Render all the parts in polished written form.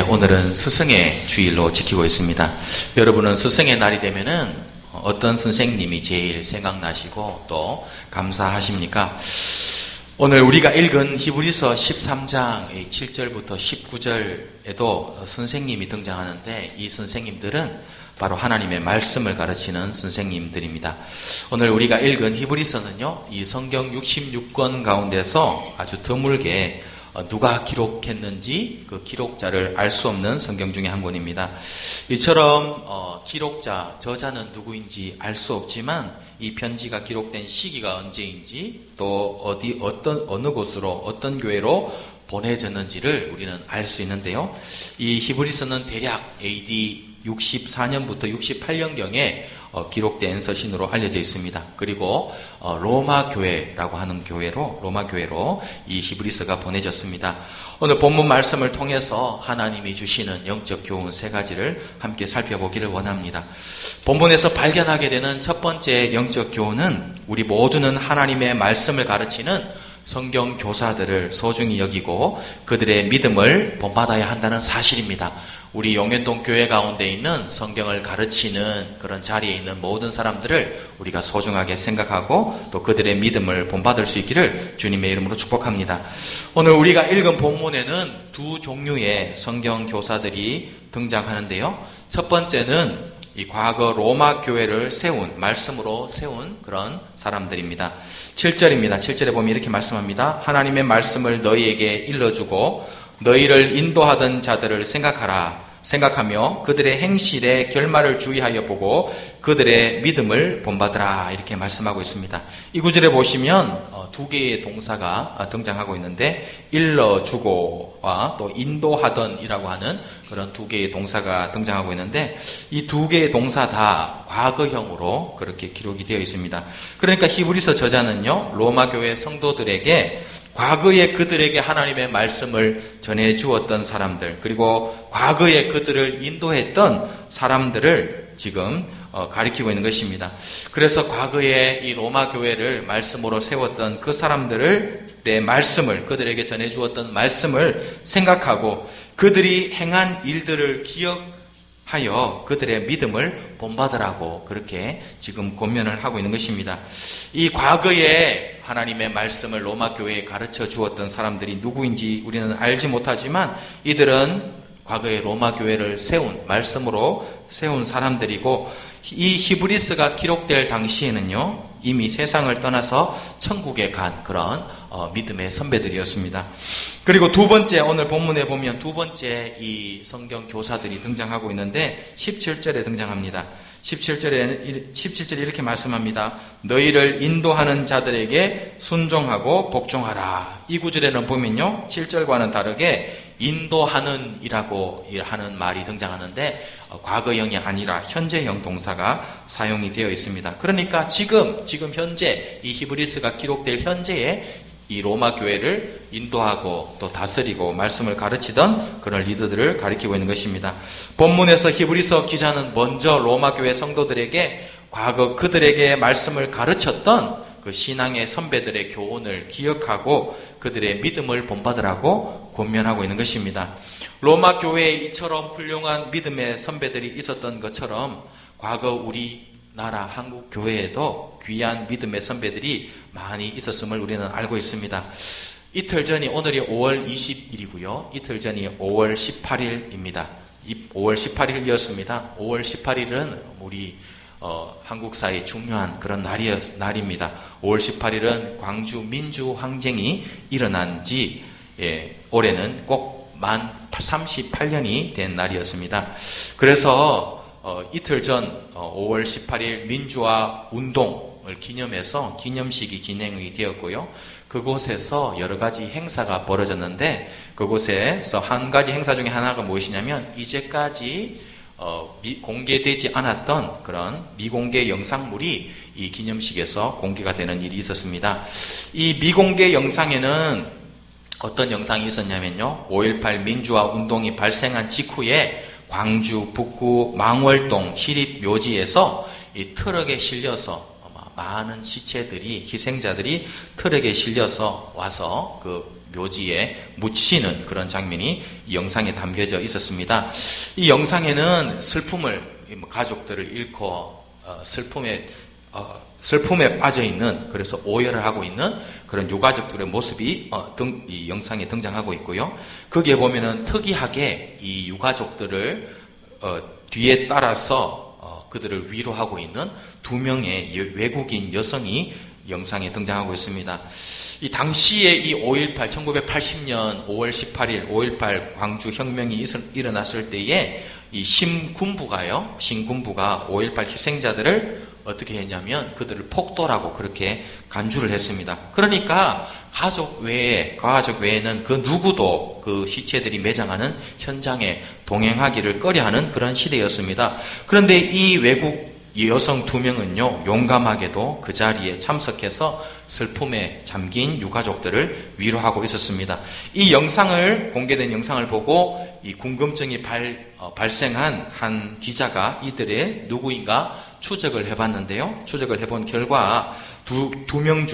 오늘은 스승의 주일로 지키고 있습니다. 여러분은 스승의 날이 되면은 어떤 선생님이 제일 생각나시고 또 감사하십니까? 오늘 우리가 읽은 히브리서 13장 7절부터 19절에도 선생님이 등장하는데 이 선생님들은 바로 하나님의 말씀을 가르치는 선생님들입니다. 오늘 우리가 읽은 히브리서는요, 이 성경 66권 가운데서 아주 드물게 누가 기록했는지 그 기록자를 알 수 없는 성경 중에 한 권입니다. 이처럼 기록자, 저자는 누구인지 알 수 없지만 이 편지가 기록된 시기가 언제인지 또 어느 곳으로 어떤 교회로 보내졌는지를 우리는 알 수 있는데요. 이 히브리서는 대략 AD 64년부터 68년경에 기록된 서신으로 알려져 있습니다. 그리고 로마 교회라고 하는 로마 교회로 이 히브리서가 보내졌습니다. 오늘 본문 말씀을 통해서 하나님이 주시는 영적 교훈 세 가지를 함께 살펴보기를 원합니다. 본문에서 발견하게 되는 첫 번째 영적 교훈은 우리 모두는 하나님의 말씀을 가르치는 성경 교사들을 소중히 여기고 그들의 믿음을 본받아야 한다는 사실입니다. 우리 용현동 교회 가운데 있는 성경을 가르치는 그런 자리에 있는 모든 사람들을 우리가 소중하게 생각하고 또 그들의 믿음을 본받을 수 있기를 주님의 이름으로 축복합니다. 오늘 우리가 읽은 본문에는 두 종류의 성경 교사들이 등장하는데요. 첫 번째는 이 과거 로마 교회를 말씀으로 세운 그런 사람들입니다. 7절입니다. 7절에 보면 이렇게 말씀합니다. 하나님의 말씀을 너희에게 일러주고 너희를 인도하던 자들을 생각하며 그들의 행실의 결말을 주의하여 보고 그들의 믿음을 본받으라 이렇게 말씀하고 있습니다. 이 구절에 보시면 두 개의 동사가 등장하고 있는데 일러주고와 또 인도하던 이라고 하는 그런 두 개의 동사가 등장하고 있는데 이 두 개의 동사 다 과거형으로 그렇게 기록이 되어 있습니다. 그러니까 히브리서 저자는요, 로마 교회 성도들에게 과거에 그들에게 하나님의 말씀을 전해 주었던 사람들, 그리고 과거에 그들을 인도했던 사람들을 지금 가리키고 있는 것입니다. 그래서 과거에 이 로마 교회를 말씀으로 세웠던 그 사람들의 말씀을, 그들에게 전해 주었던 말씀을 생각하고 그들이 행한 일들을 기억하여 그들의 믿음을 본받으라고 그렇게 지금 권면을 하고 있는 것입니다. 이 과거에 하나님의 말씀을 로마 교회에 가르쳐 주었던 사람들이 누구인지 우리는 알지 못하지만 이들은 과거에 로마 교회를 말씀으로 세운 사람들이고 이 히브리서가 기록될 당시에는요, 이미 세상을 떠나서 천국에 간 그런 믿음의 선배들이었습니다. 그리고 두 번째, 오늘 본문에 보면 두 번째 이 성경 교사들이 등장하고 있는데 17절에 등장합니다. 17절에 이렇게 말씀합니다. 너희를 인도하는 자들에게 순종하고 복종하라. 이 구절에는 보면요, 7절과는 다르게 인도하는 이라고 하는 말이 등장하는데 과거형이 아니라 현재형 동사가 사용이 되어 있습니다. 그러니까 지금 현재 이 히브리서가 기록될 현재에 이 로마 교회를 인도하고 또 다스리고 말씀을 가르치던 그런 리더들을 가리키고 있는 것입니다. 본문에서 히브리서 기자는 먼저 로마 교회 성도들에게 과거 그들에게 말씀을 가르쳤던 그 신앙의 선배들의 교훈을 기억하고 그들의 믿음을 본받으라고 권면하고 있는 것입니다. 로마 교회에 이처럼 훌륭한 믿음의 선배들이 있었던 것처럼 과거 우리나라 한국 교회에도 귀한 믿음의 선배들이 많이 있었음을 우리는 알고 있습니다. 이틀 전이 오늘이 5월 20일이고요. 이틀 전이 5월 18일입니다. 5월 18일이었습니다. 5월 18일은 우리 한국사의 중요한 그런 날입니다. 5월 18일은 광주 민주항쟁이 일어난 지 올해는 꼭 만 38년이 된 날이었습니다. 그래서 이틀 전 5월 18일 민주화 운동을 기념해서 기념식이 진행이 되었고요. 그곳에서 여러 가지 행사가 벌어졌는데 그곳에서 한 가지 행사 중에 하나가 무엇이냐면 이제까지 공개되지 않았던 그런 미공개 영상물이 이 기념식에서 공개가 되는 일이 있었습니다. 이 미공개 영상에는 어떤 영상이 있었냐면요, 5.18 민주화 운동이 발생한 직후에 광주 북구 망월동 시립묘지에서 이 트럭에 실려서 많은 시체들이, 희생자들이 트럭에 실려서 와서 그 묘지에 묻히는 그런 장면이 이 영상에 담겨져 있었습니다. 이 영상에는 슬픔을, 가족들을 잃고 슬픔에 빠져 있는, 그래서 오열을 하고 있는 그런 유가족들의 모습이 이 영상에 등장하고 있고요. 거기에 보면은 특이하게 이 유가족들을 뒤에 따라서 그들을 위로하고 있는 두 명의 외국인 여성이 영상에 등장하고 있습니다. 이 당시에 이 5.18, 1980년 5월 18일 5.18 광주 혁명이 일어났을 때에 이 신군부가 5.18 희생자들을 어떻게 했냐면 그들을 폭도라고 그렇게 간주를 했습니다. 그러니까 가족 외에는 그 누구도 그 시체들이 매장하는 현장에 동행하기를 꺼려하는 그런 시대였습니다. 그런데 이 외국 여성 두 명은요, 용감하게도 그 자리에 참석해서 슬픔에 잠긴 유가족들을 위로하고 있었습니다. 이 공개된 영상을 보고 이 궁금증이 발생한 한 기자가 이들의 누구인가 추적을 해봤는데요. 추적을 해본 결과 두 명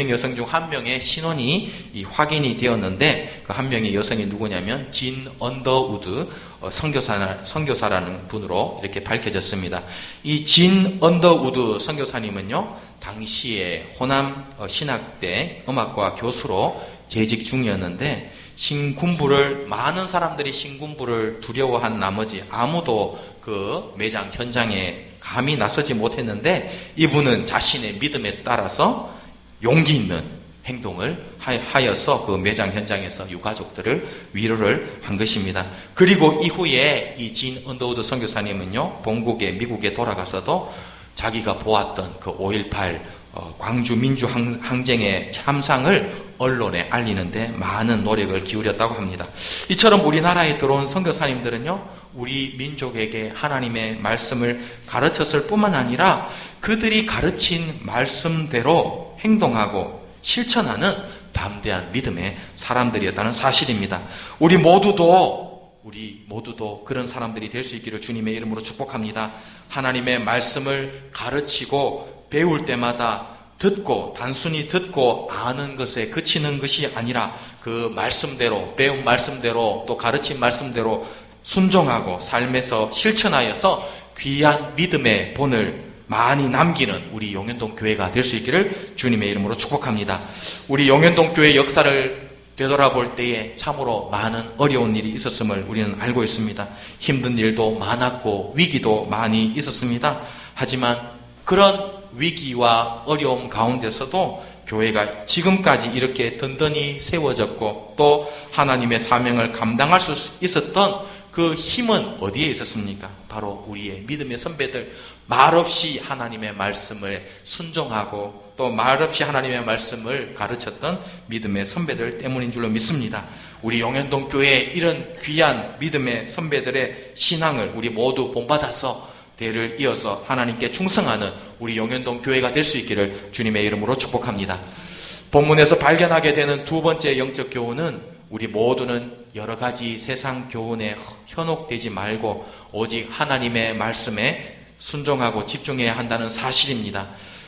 여성 중 한 명의 신원이 확인이 되었는데, 그 한 명의 여성이 누구냐면 진 언더우드 선교사라는 분으로 이렇게 밝혀졌습니다. 이 진 언더우드 선교사님은요, 당시에 호남 신학대 음악과 교수로 재직 중이었는데, 많은 사람들이 신군부를 두려워한 나머지 아무도 그 매장 현장에 감히 나서지 못했는데, 이분은 자신의 믿음에 따라서 용기 있는 행동을 하여서 그 매장 현장에서 유가족들을 위로를 한 것입니다. 그리고 이후에 이 진 언더우드 선교사님은요, 본국에 미국에 돌아가서도 자기가 보았던 그 5.18 광주 민주항쟁의 참상을 언론에 알리는데 많은 노력을 기울였다고 합니다. 이처럼 우리나라에 들어온 선교사님들은요, 우리 민족에게 하나님의 말씀을 가르쳤을 뿐만 아니라 그들이 가르친 말씀대로 행동하고 실천하는 담대한 믿음의 사람들이었다는 사실입니다. 우리 모두도 그런 사람들이 될 수 있기를 주님의 이름으로 축복합니다. 하나님의 말씀을 가르치고 배울 때마다 단순히 듣고 아는 것에 그치는 것이 아니라 그 말씀대로, 배운 말씀대로, 또 가르친 말씀대로 순종하고 삶에서 실천하여서 귀한 믿음의 본을 많이 남기는 우리 용현동 교회가 될 수 있기를 주님의 이름으로 축복합니다. 우리 용현동 교회 역사를 되돌아볼 때에 참으로 많은 어려운 일이 있었음을 우리는 알고 있습니다. 힘든 일도 많았고 위기도 많이 있었습니다. 하지만 그런 위기와 어려움 가운데서도 교회가 지금까지 이렇게 든든히 세워졌고 또 하나님의 사명을 감당할 수 있었던 그 힘은 어디에 있었습니까? 바로 우리의 믿음의 선배들, 말없이 하나님의 말씀을 순종하고 또 말없이 하나님의 말씀을 가르쳤던 믿음의 선배들 때문인 줄로 믿습니다. 우리 용현동 교회에 이런 귀한 믿음의 선배들의 신앙을 우리 모두 본받아서 대를 이어서 하나님께 충성하는 우리 용현동 교회가 될 수 있기를 주님의 이름으로 축복합니다. 본문에서 발견하게 되는 두 번째 영적 교훈은 우리 모두는 여러 가지 세상 교훈에 현혹되지 말고 오직 하나님의 말씀에 순종하고 집중해야 한다는 사실입니다.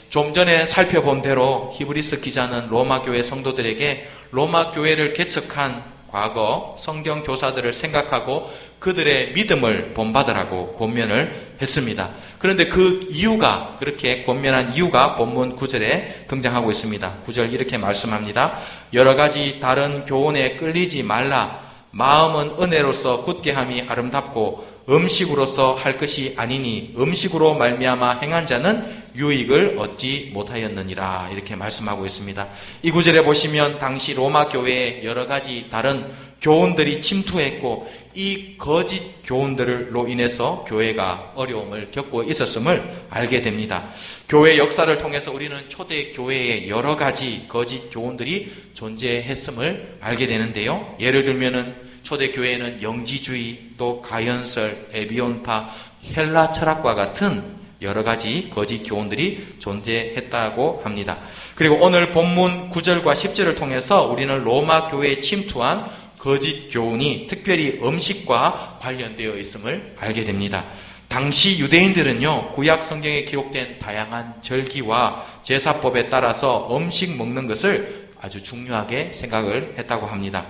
좀 전에 살펴본 대로 히브리서 기자는 로마 교회 성도들에게 로마 교회를 개척한 과거 성경 교사들을 생각하고 그들의 믿음을 본받으라고 권면을 했습니다. 그런데 그 이유가, 그렇게 권면한 이유가 본문 9절에 등장하고 있습니다. 9절 이렇게 말씀합니다. 여러 가지 다른 교훈에 끌리지 말라. 마음은 은혜로서 굳게 함이 아름답고 음식으로서 할 것이 아니니 음식으로 말미암아 행한 자는 유익을 얻지 못하였느니라. 이렇게 말씀하고 있습니다. 이 구절에 보시면 당시 로마 교회에 여러 가지 다른 교훈들이 침투했고 이 거짓 교훈들로 인해서 교회가 어려움을 겪고 있었음을 알게 됩니다. 교회 역사를 통해서 우리는 초대 교회에 여러 가지 거짓 교훈들이 존재했음을 알게 되는데요. 예를 들면은 초대 교회에는 영지주의, 또 가연설, 에비온파, 헬라 철학과 같은 여러 가지 거짓 교훈들이 존재했다고 합니다. 그리고 오늘 본문 9절과 10절을 통해서 우리는 로마 교회에 침투한 거짓 교훈이 특별히 음식과 관련되어 있음을 알게 됩니다. 당시 유대인들은요, 구약 성경에 기록된 다양한 절기와 제사법에 따라서 음식 먹는 것을 아주 중요하게 생각을 했다고 합니다.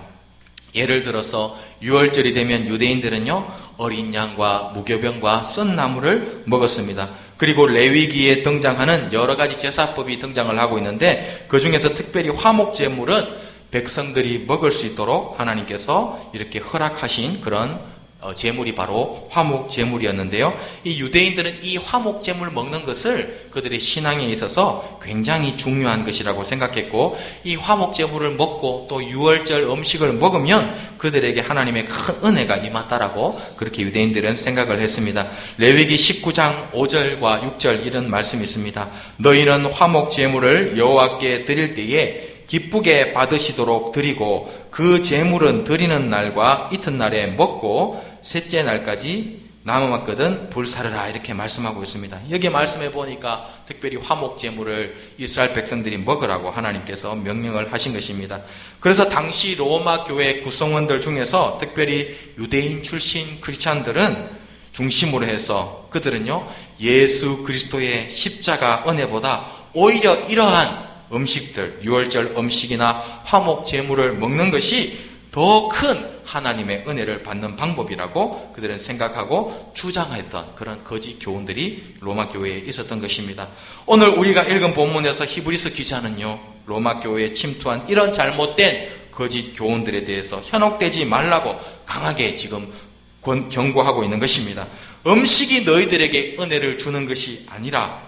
예를 들어서 유월절이 되면 유대인들은요, 어린 양과 무교병과 썬 나물을 먹었습니다. 그리고 레위기에 등장하는 여러 가지 제사법이 등장을 하고 있는데, 그 중에서 특별히 화목제물은 백성들이 먹을 수 있도록 하나님께서 이렇게 허락하신 그런 제물이 바로 화목제물이었는데요. 이 유대인들은 이 화목제물 먹는 것을 그들의 신앙에 있어서 굉장히 중요한 것이라고 생각했고, 이 화목제물을 먹고 또 유월절 음식을 먹으면 그들에게 하나님의 큰 은혜가 임한다라고 그렇게 유대인들은 생각을 했습니다. 레위기 19장 5절과 6절 이런 말씀이 있습니다. 너희는 화목제물을 여호와께 드릴 때에 기쁘게 받으시도록 드리고 그 제물은 드리는 날과 이튿날에 먹고 셋째 날까지 남았거든 불사르라, 이렇게 말씀하고 있습니다. 여기 말씀해 보니까 특별히 화목제물을 이스라엘 백성들이 먹으라고 하나님께서 명령을 하신 것입니다. 그래서 당시 로마 교회 구성원들 중에서 특별히 유대인 출신 크리스찬들은 중심으로 해서 그들은요, 예수 그리스도의 십자가 은혜보다 오히려 이러한 음식들, 유월절 음식이나 화목 제물을 먹는 것이 더 큰 하나님의 은혜를 받는 방법이라고 그들은 생각하고 주장했던 그런 거짓 교훈들이 로마 교회에 있었던 것입니다. 오늘 우리가 읽은 본문에서 히브리서 기자는요, 로마 교회에 침투한 이런 잘못된 거짓 교훈들에 대해서 현혹되지 말라고 강하게 지금 경고하고 있는 것입니다. 음식이 너희들에게 은혜를 주는 것이 아니라,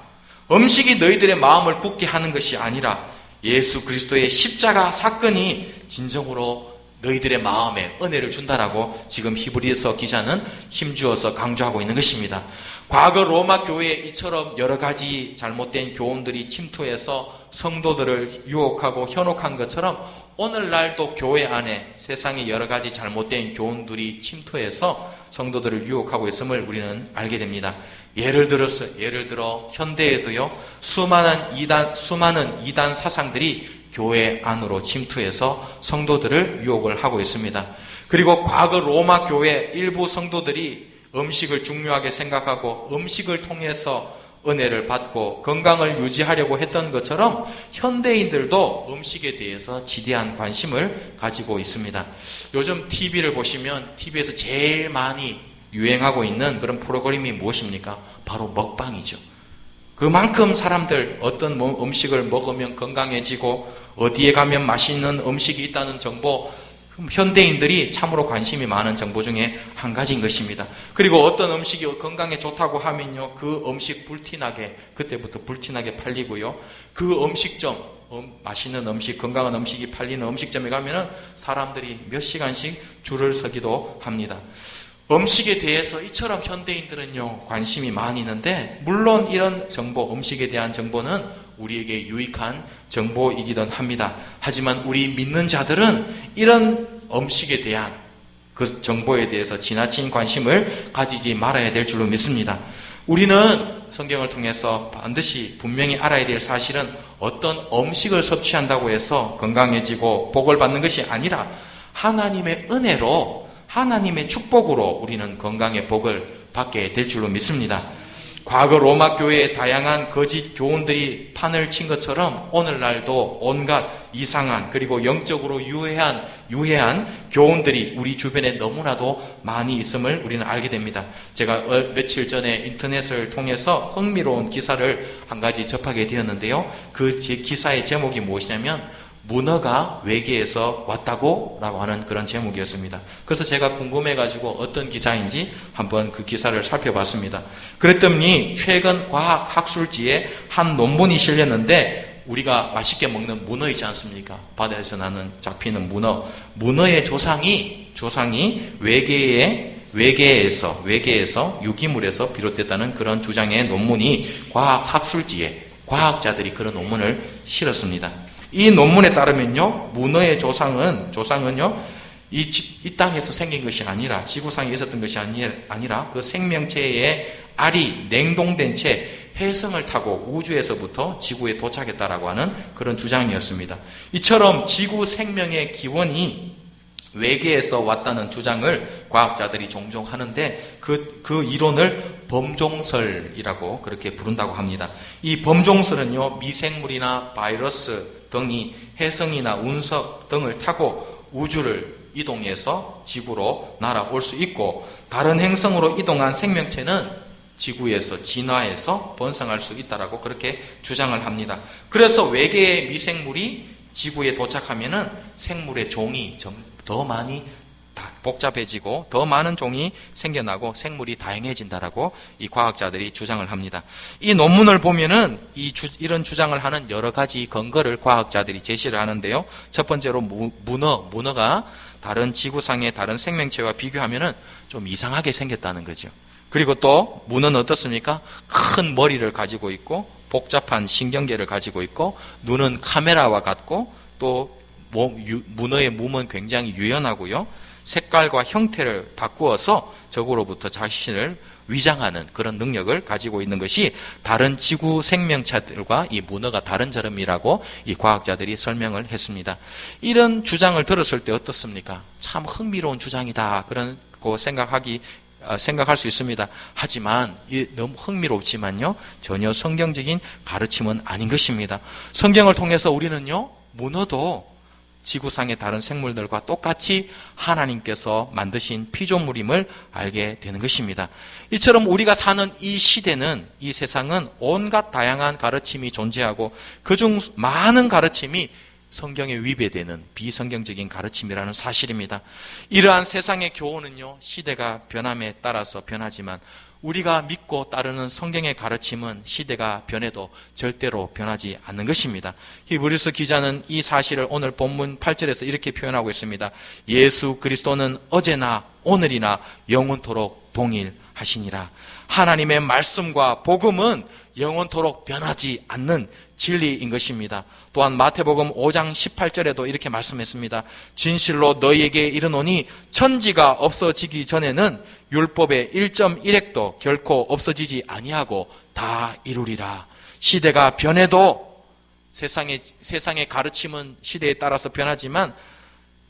음식이 너희들의 마음을 굳게 하는 것이 아니라 예수 그리스도의 십자가 사건이 진정으로 너희들의 마음에 은혜를 준다라고 지금 히브리서 기자는 힘주어서 강조하고 있는 것입니다. 과거 로마 교회에 이처럼 여러 가지 잘못된 교훈들이 침투해서 성도들을 유혹하고 현혹한 것처럼 오늘날도 교회 안에 세상에 여러 가지 잘못된 교훈들이 침투해서 성도들을 유혹하고 있음을 우리는 알게 됩니다. 예를 들어 현대에도요, 수많은 이단 사상들이 교회 안으로 침투해서 성도들을 유혹을 하고 있습니다. 그리고 과거 로마 교회 일부 성도들이 음식을 중요하게 생각하고 음식을 통해서 은혜를 받고 건강을 유지하려고 했던 것처럼 현대인들도 음식에 대해서 지대한 관심을 가지고 있습니다. 요즘 TV를 보시면 TV에서 제일 많이 유행하고 있는 그런 프로그램이 무엇입니까? 바로 먹방이죠. 그만큼 사람들 어떤 음식을 먹으면 건강해지고 어디에 가면 맛있는 음식이 있다는 정보, 현대인들이 참으로 관심이 많은 정보 중에 한 가지인 것입니다. 그리고 어떤 음식이 건강에 좋다고 하면요, 그 음식 그때부터 불티나게 팔리고요. 그 음식점, 맛있는 음식, 건강한 음식이 팔리는 음식점에 가면은 사람들이 몇 시간씩 줄을 서기도 합니다. 음식에 대해서 이처럼 현대인들은요, 관심이 많이 있는데, 물론 이런 정보, 음식에 대한 정보는 우리에게 유익한 정보이기도 합니다. 하지만 우리 믿는 자들은 이런 음식에 대한 그 정보에 대해서 지나친 관심을 가지지 말아야 될 줄로 믿습니다. 우리는 성경을 통해서 반드시 분명히 알아야 될 사실은 어떤 음식을 섭취한다고 해서 건강해지고 복을 받는 것이 아니라 하나님의 은혜로, 하나님의 축복으로 우리는 건강의 복을 받게 될 줄로 믿습니다. 과거 로마 교회의 다양한 거짓 교훈들이 판을 친 것처럼 오늘날도 온갖 이상한 그리고 영적으로 유해한 교훈들이 우리 주변에 너무나도 많이 있음을 우리는 알게 됩니다. 제가 며칠 전에 인터넷을 통해서 흥미로운 기사를 한 가지 접하게 되었는데요. 그 기사의 제목이 무엇이냐면 문어가 외계에서 왔다고 라고 하는 그런 제목이었습니다. 그래서 제가 궁금해가지고 어떤 기사인지 한번 그 기사를 살펴봤습니다. 그랬더니 최근 과학학술지에 한 논문이 실렸는데, 우리가 맛있게 먹는 문어 있지 않습니까? 바다에서 잡히는 문어의 조상이 외계에서 유기물에서 비롯됐다는 그런 주장의 논문이 과학학술지에 과학자들이 그런 논문을 실었습니다. 이 논문에 따르면요, 문어의 조상은요, 이 땅에서 생긴 것이 아니라, 지구상에 있었던 것이 아니라 그 생명체의 알이 냉동된 채 해성을 타고 우주에서부터 지구에 도착했다라고 하는 그런 주장이었습니다. 이처럼 지구 생명의 기원이 외계에서 왔다는 주장을 과학자들이 종종 하는데, 그 이론을 범종설이라고 그렇게 부른다고 합니다. 이 범종설은요, 미생물이나 바이러스 등이 혜성이나 운석 등을 타고 우주를 이동해서 지구로 날아올 수 있고, 다른 행성으로 이동한 생명체는 지구에서 진화해서 번성할 수 있다라고 그렇게 주장을 합니다. 그래서 외계의 미생물이 지구에 도착하면은 생물의 종이 더 많이 복잡해지고 더 많은 종이 생겨나고 생물이 다양해진다라고 이 과학자들이 주장을 합니다. 이 논문을 보면은 이런 주장을 하는 여러 가지 근거를 과학자들이 제시를 하는데요. 첫 번째로 문어가 다른 지구상의 다른 생명체와 비교하면은 좀 이상하게 생겼다는 거죠. 그리고 또 문어는 어떻습니까? 큰 머리를 가지고 있고 복잡한 신경계를 가지고 있고 눈은 카메라와 같고 또 문어의 몸은 굉장히 유연하고요. 색깔과 형태를 바꾸어서 적으로부터 자신을 위장하는 그런 능력을 가지고 있는 것이 다른 지구 생명체들과 이 문어가 다른 점이라고 이 과학자들이 설명을 했습니다. 이런 주장을 들었을 때 어떻습니까? 참 흥미로운 주장이다 그러고 생각할 수 있습니다. 하지만 너무 흥미롭지만요, 전혀 성경적인 가르침은 아닌 것입니다. 성경을 통해서 우리는요, 문어도 지구상의 다른 생물들과 똑같이 하나님께서 만드신 피조물임을 알게 되는 것입니다. 이처럼 우리가 사는 이 시대는, 이 세상은 온갖 다양한 가르침이 존재하고 그중 많은 가르침이 성경에 위배되는 비성경적인 가르침이라는 사실입니다. 이러한 세상의 교훈은요, 시대가 변함에 따라서 변하지만 우리가 믿고 따르는 성경의 가르침은 시대가 변해도 절대로 변하지 않는 것입니다. 히브리서 기자는 이 사실을 오늘 본문 8절에서 이렇게 표현하고 있습니다. 예수 그리스도는 어제나 오늘이나 영원토록 동일하시니라. 하나님의 말씀과 복음은 영원토록 변하지 않는 진리인 것입니다. 또한 마태복음 5장 18절에도 이렇게 말씀했습니다. 진실로 너희에게 이르노니 천지가 없어지기 전에는 율법의 1.1획도 결코 없어지지 아니하고 다 이루리라. 시대가 변해도 세상의 가르침은 시대에 따라서 변하지만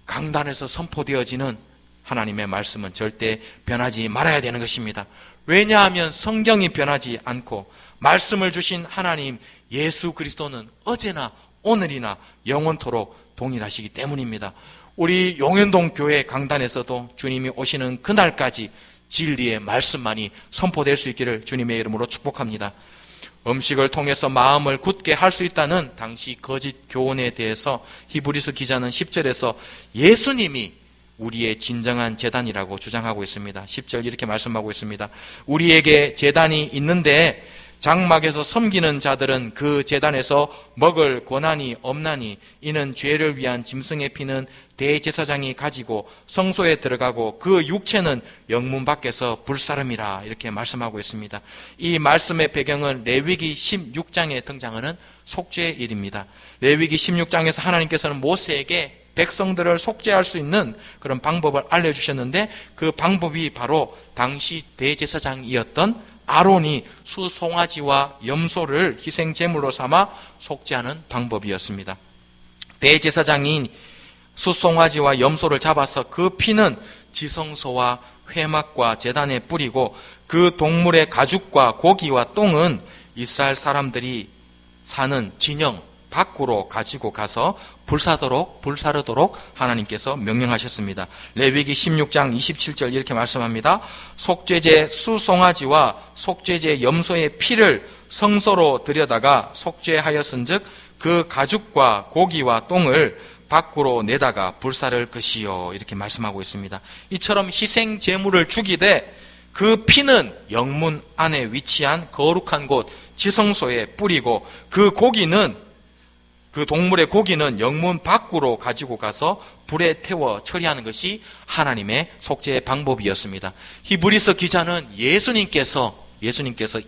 강단에서 선포되어지는 하나님의 말씀은 절대 변하지 말아야 되는 것입니다. 왜냐하면 성경이 변하지 않고 말씀을 주신 하나님 예수 그리스도는 어제나 오늘이나 영원토록 동일하시기 때문입니다. 우리 용현동 교회 강단에서도 주님이 오시는 그날까지 진리의 말씀만이 선포될 수 있기를 주님의 이름으로 축복합니다. 음식을 통해서 마음을 굳게 할 수 있다는 당시 거짓 교훈에 대해서 히브리서 기자는 10절에서 예수님이 우리의 진정한 제단이라고 주장하고 있습니다. 10절 이렇게 말씀하고 있습니다. 우리에게 제단이 있는데 장막에서 섬기는 자들은 그 제단에서 먹을 권한이 없나니 이는 죄를 위한 짐승의 피는 대제사장이 가지고 성소에 들어가고 그 육체는 영문 밖에서 불사름이라 이렇게 말씀하고 있습니다. 이 말씀의 배경은 레위기 16장에 등장하는 속죄의 일입니다. 레위기 16장에서 하나님께서는 모세에게 백성들을 속죄할 수 있는 그런 방법을 알려주셨는데 그 방법이 바로 당시 대제사장이었던 아론이 수송아지와 염소를 희생제물로 삼아 속죄하는 방법이었습니다. 대제사장인 수송아지와 염소를 잡아서 그 피는 지성소와 회막과 제단에 뿌리고 그 동물의 가죽과 고기와 똥은 이스라엘 사람들이 사는 진영 밖으로 가지고 가서 불사르도록 하나님께서 명령하셨습니다. 레위기 16장 27절 이렇게 말씀합니다. 속죄제 수송아지와 속죄제 염소의 피를 성소로 들여다가 속죄하였은즉 그 가죽과 고기와 똥을 밖으로 내다가 불사를 것이요 이렇게 말씀하고 있습니다. 이처럼 희생 제물을 죽이되 그 피는 영문 안에 위치한 거룩한 곳 지성소에 뿌리고 그 동물의 고기는 영문 밖으로 가지고 가서 불에 태워 처리하는 것이 하나님의 속죄의 방법이었습니다. 히브리서 기자는 예수님께서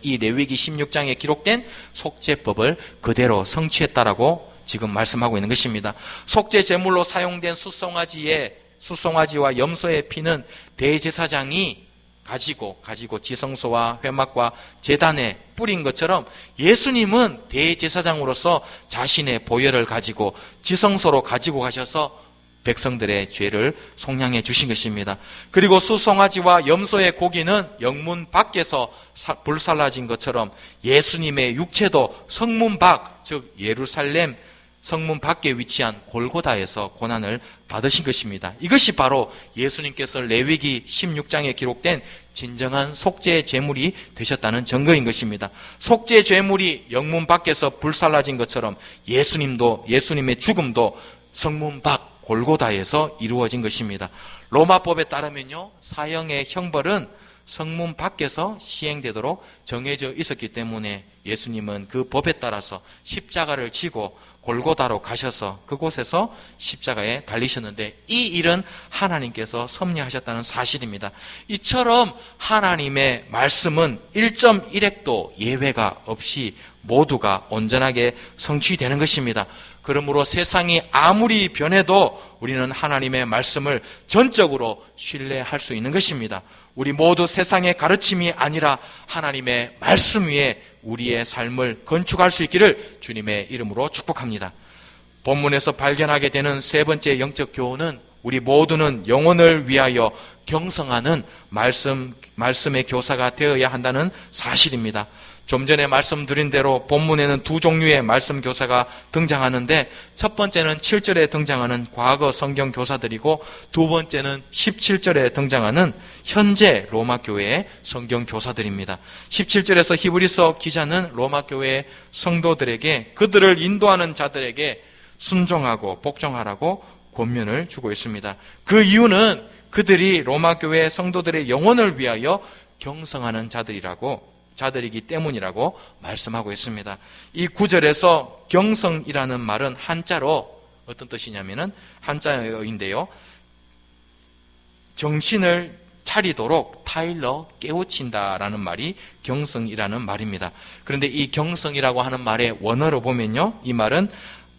이 레위기 16장에 기록된 속죄법을 그대로 성취했다라고 지금 말씀하고 있는 것입니다. 속죄 제물로 사용된 수송아지와 염소의 피는 대제사장이 가지고 지성소와 회막과 제단에 뿌린 것처럼 예수님은 대제사장으로서 자신의 보혈을 가지고 지성소로 가지고 가셔서 백성들의 죄를 속량해 주신 것입니다. 그리고 수송아지와 염소의 고기는 영문 밖에서 불살라진 것처럼 예수님의 육체도 성문 밖, 즉 예루살렘 성문 밖에 위치한 골고다에서 고난을 받으신 것입니다. 이것이 바로 예수님께서 레위기 16장에 기록된 진정한 속죄 제물이 되셨다는 증거인 것입니다. 속죄 제물이 영문 밖에서 불살라진 것처럼 예수님의 죽음도 성문 밖 골고다에서 이루어진 것입니다. 로마법에 따르면요, 사형의 형벌은 성문 밖에서 시행되도록 정해져 있었기 때문에 예수님은 그 법에 따라서 십자가를 지고 골고다로 가셔서 그곳에서 십자가에 달리셨는데, 이 일은 하나님께서 섭리하셨다는 사실입니다. 이처럼 하나님의 말씀은 1.1획도 예외가 없이 모두가 온전하게 성취되는 것입니다. 그러므로 세상이 아무리 변해도 우리는 하나님의 말씀을 전적으로 신뢰할 수 있는 것입니다. 우리 모두 세상의 가르침이 아니라 하나님의 말씀 위에 우리의 삶을 건축할 수 있기를 주님의 이름으로 축복합니다. 본문에서 발견하게 되는 세 번째 영적 교훈은 우리 모두는 영혼을 위하여 경성하는 말씀의 교사가 되어야 한다는 사실입니다. 좀 전에 말씀드린 대로 본문에는 두 종류의 말씀 교사가 등장하는데, 첫 번째는 7절에 등장하는 과거 성경 교사들이고, 두 번째는 17절에 등장하는 현재 로마 교회의 성경 교사들입니다. 17절에서 히브리서 기자는 로마 교회 성도들에게, 그들을 인도하는 자들에게 순종하고 복종하라고 권면을 주고 있습니다. 그 이유는 그들이 로마 교회 성도들의 영혼을 위하여 경성하는 자들이기 때문이라고 말씀하고 있습니다. 이 구절에서 경성이라는 말은 한자로 어떤 뜻이냐면은, 한자어인데요, 정신을 차리도록 타일러 깨우친다라는 말이 경성이라는 말입니다. 그런데 이 경성이라고 하는 말의 원어로 보면요, 이 말은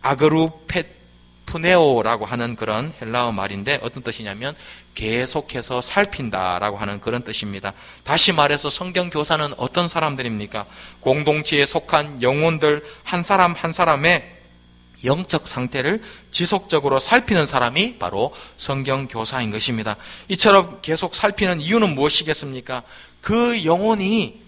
아그루페푸네오라고 하는 그런 헬라어 말인데, 어떤 뜻이냐면 계속해서 살핀다라고 하는 그런 뜻입니다. 다시 말해서 성경 교사는 어떤 사람들입니까? 공동체에 속한 영혼들 한 사람 한 사람의 영적 상태를 지속적으로 살피는 사람이 바로 성경 교사인 것입니다. 이처럼 계속 살피는 이유는 무엇이겠습니까? 그 영혼이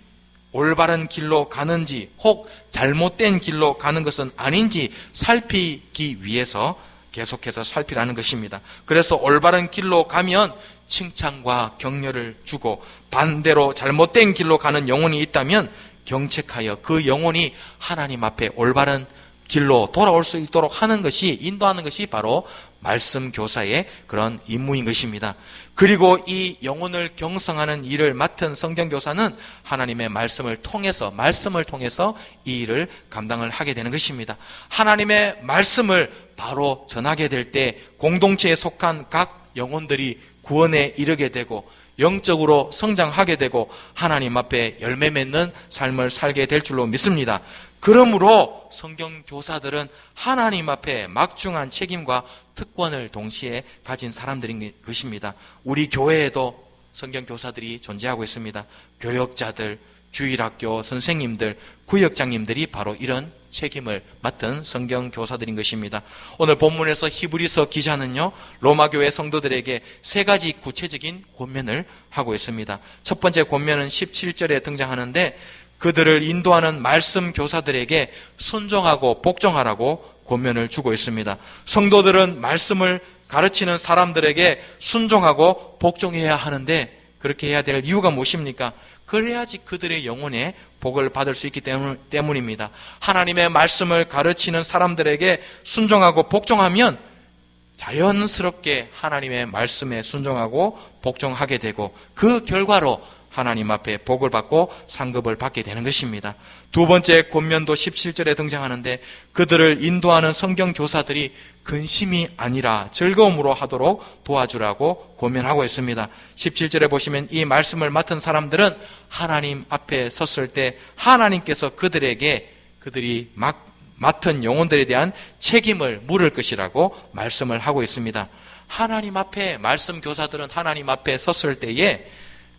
올바른 길로 가는지 혹 잘못된 길로 가는 것은 아닌지 살피기 위해서 계속해서 살피라는 것입니다. 그래서 올바른 길로 가면 칭찬과 격려를 주고, 반대로 잘못된 길로 가는 영혼이 있다면 경책하여 그 영혼이 하나님 앞에 올바른 길로 돌아올 수 있도록 하는 것이, 인도하는 것이 바로 말씀 교사의 그런 임무인 것입니다. 그리고 이 영혼을 경성하는 일을 맡은 성경 교사는 하나님의 말씀을 통해서 이 일을 감당을 하게 되는 것입니다. 하나님의 말씀을 바로 전하게 될 때 공동체에 속한 각 영혼들이 구원에 이르게 되고 영적으로 성장하게 되고 하나님 앞에 열매 맺는 삶을 살게 될 줄로 믿습니다. 그러므로 성경 교사들은 하나님 앞에 막중한 책임과 특권을 동시에 가진 사람들인 것입니다. 우리 교회에도 성경 교사들이 존재하고 있습니다. 교역자들, 주일학교 선생님들, 구역장님들이 바로 이런 책임을 맡은 성경 교사들인 것입니다. 오늘 본문에서 히브리서 기자는요, 로마교회 성도들에게 세 가지 구체적인 권면을 하고 있습니다. 첫 번째 권면은 17절에 등장하는데, 그들을 인도하는 말씀 교사들에게 순종하고 복종하라고 권면을 주고 있습니다. 성도들은 말씀을 가르치는 사람들에게 순종하고 복종해야 하는데, 그렇게 해야 될 이유가 무엇입니까? 그래야지 그들의 영혼에 복을 받을 수 있기 때문입니다. 하나님의 말씀을 가르치는 사람들에게 순종하고 복종하면 자연스럽게 하나님의 말씀에 순종하고 복종하게 되고, 그 결과로 하나님 앞에 복을 받고 상급을 받게 되는 것입니다. 두 번째 권면도 17절에 등장하는데, 그들을 인도하는 성경 교사들이 근심이 아니라 즐거움으로 하도록 도와주라고 권면하고 있습니다. 17절에 보시면 이 말씀을 맡은 사람들은 하나님 앞에 섰을 때 하나님께서 그들이 맡은 영혼들에 대한 책임을 물을 것이라고 말씀을 하고 있습니다. 하나님 앞에, 말씀 교사들은 하나님 앞에 섰을 때에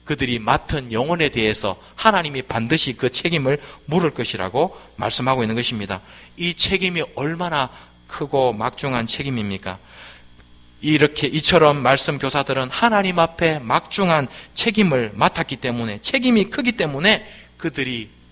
그들이 맡은 영혼에 대해서 하나님이 반드시 그 책임을 물을 것이라고 말씀하고 있는 것입니다. 이 책임이 얼마나 크고 막중한 책임입니까? 이처럼 말씀 교사들은 하나님 앞에 막중한 책임을 맡았기 때문에, 책임이 크기 때문에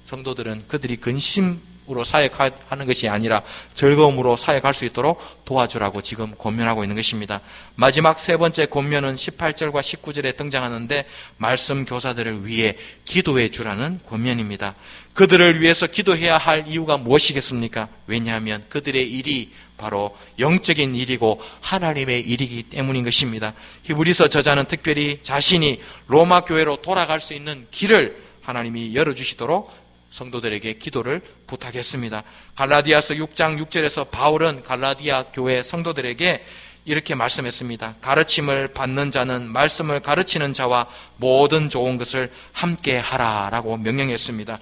성도들은 그들이 근심 부담으로 사역하는 것이 아니라 즐거움으로 사역할 수 있도록 도와주라고 지금 권면하고 있는 것입니다. 마지막 세 번째 권면은 18절과 19절에 등장하는데 말씀 교사들을 위해 기도해 주라는 권면입니다. 그들을 위해서 기도해야 할 이유가 무엇이겠습니까? 왜냐하면 그들의 일이 바로 영적인 일이고 하나님의 일이기 때문인 것입니다. 히브리서 저자는 특별히 자신이 로마 교회로 돌아갈 수 있는 길을 하나님이 열어주시도록 성도들에게 기도를 부탁했습니다. 갈라디아서 6장 6절에서 바울은 갈라디아 교회 성도들에게 이렇게 말씀했습니다. 가르침을 받는 자는 말씀을 가르치는 자와 모든 좋은 것을 함께 하라라고 명령했습니다.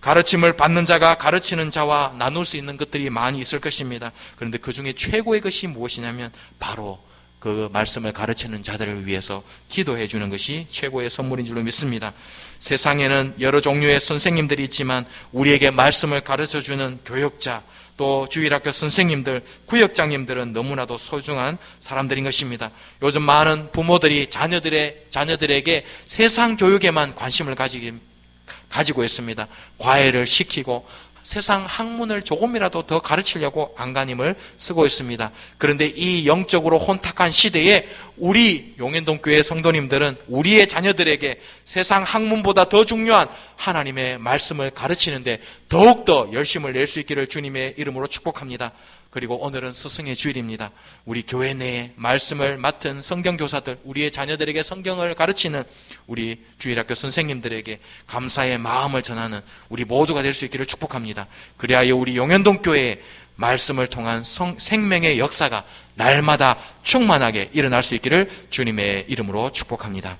가르침을 받는 자가 가르치는 자와 나눌 수 있는 것들이 많이 있을 것입니다. 그런데 그 중에 최고의 것이 무엇이냐면 바로 그 말씀을 가르치는 자들을 위해서 기도해 주는 것이 최고의 선물인 줄로 믿습니다. 세상에는 여러 종류의 선생님들이 있지만 우리에게 말씀을 가르쳐 주는 교역자, 또 주일학교 선생님들, 구역장님들은 너무나도 소중한 사람들인 것입니다. 요즘 많은 부모들이 자녀들에게 세상 교육에만 관심을 가지고 있습니다. 과외를 시키고 세상 학문을 조금이라도 더 가르치려고 안간힘을 쓰고 있습니다. 그런데 이 영적으로 혼탁한 시대에 우리 용현동교회 성도님들은 우리의 자녀들에게 세상 학문보다 더 중요한 하나님의 말씀을 가르치는데 더욱더 열심을 낼 수 있기를 주님의 이름으로 축복합니다. 그리고 오늘은 스승의 주일입니다. 우리 교회 내에 말씀을 맡은 성경교사들, 우리의 자녀들에게 성경을 가르치는 우리 주일학교 선생님들에게 감사의 마음을 전하는 우리 모두가 될 수 있기를 축복합니다. 그리하여 우리 용현동교회의 말씀을 통한 생명의 역사가 날마다 충만하게 일어날 수 있기를 주님의 이름으로 축복합니다.